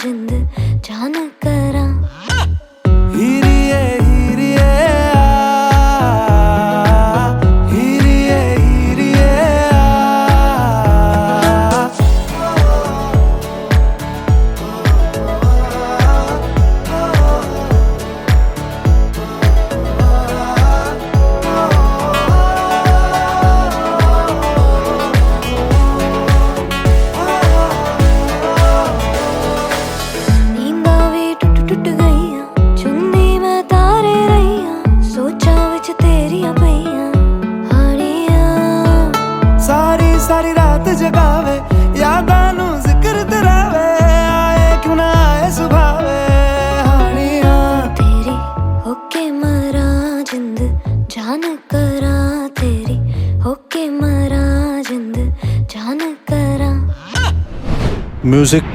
जिंद जान करा सारी रात जगावे यादां नू जिक्र तरावे आए क्यों ना आए सुभावे हानिया तेरी होके मरा जिंद जान करा तेरी होके मरा जिंद जान करा म्यूजिक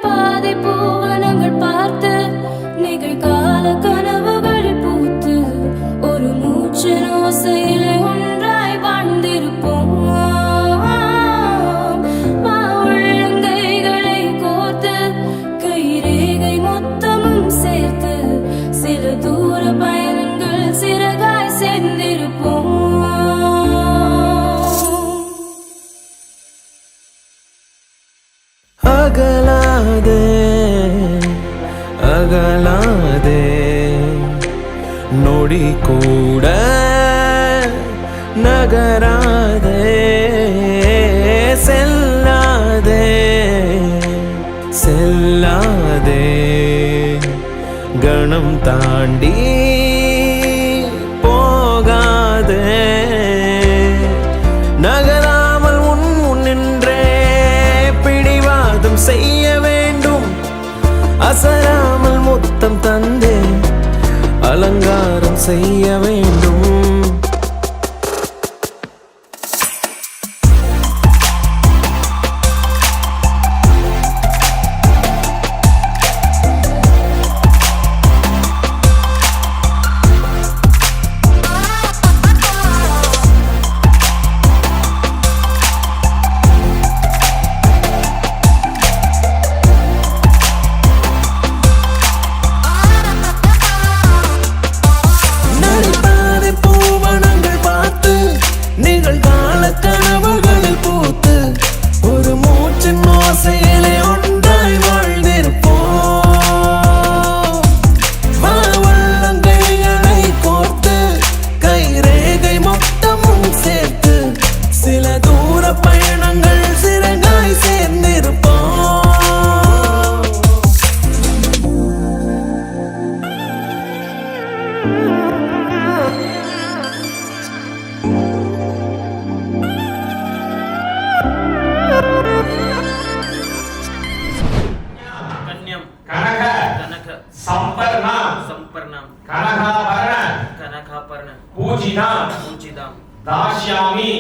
பாதை பூவனங்கள் பார்த்து நிகழ்கால கனவுகளில் பூத்து ஒரு மூச்சு ஓசையிலே ஒன்றாய் வாழ்ந்திருப்போம் உள்ளங்கைகளை கோர்த்து கைரேகை மொத்தமும் சேர்த்து சில தூர பயணங்கள் சிறகாய் சேர்ந்திருப்போம் அகலாதே நொடி கூட நகராதே செல்லாதே கணம் தாண்டி போகாதே நகராமல் முன்னின்றே பிடிவாதம் செய்ய வேண்டும் அசராமல் முத்தம் தந்தே அலங்காரம் செய்ய வேண்டும் दास्यामि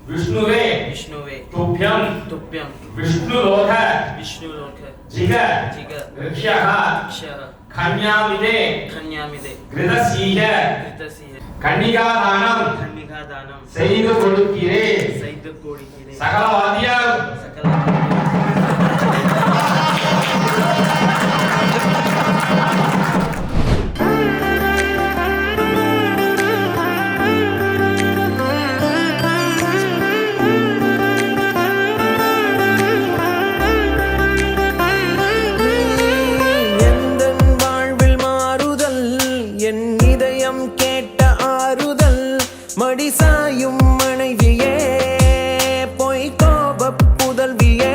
विष्णुवे तुभ्यं विष्णुलोक जिग ऋक्ष्यः खन्यामिदे घृतसीह कन्निकादानं செய்து கொடுக்கிறேன் சகல வாத்தியம் மடிசாயும் மனைவியே பொய் கோபப் புதல்வியே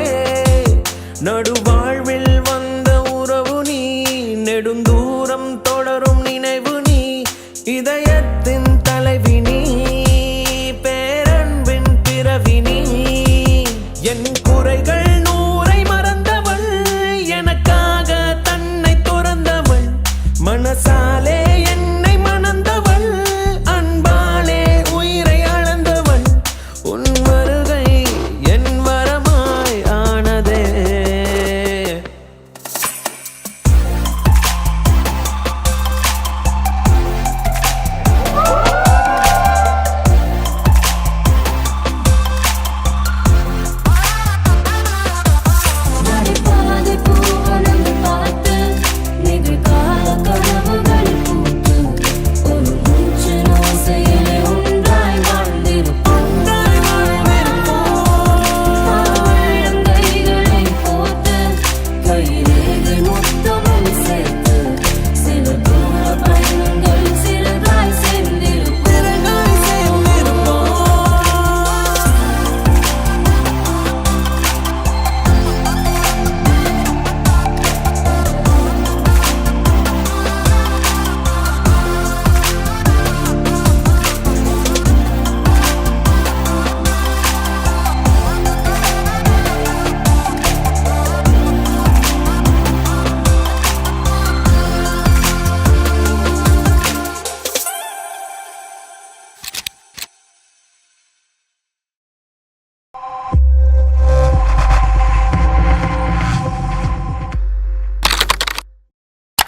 நடுவாழ்வில்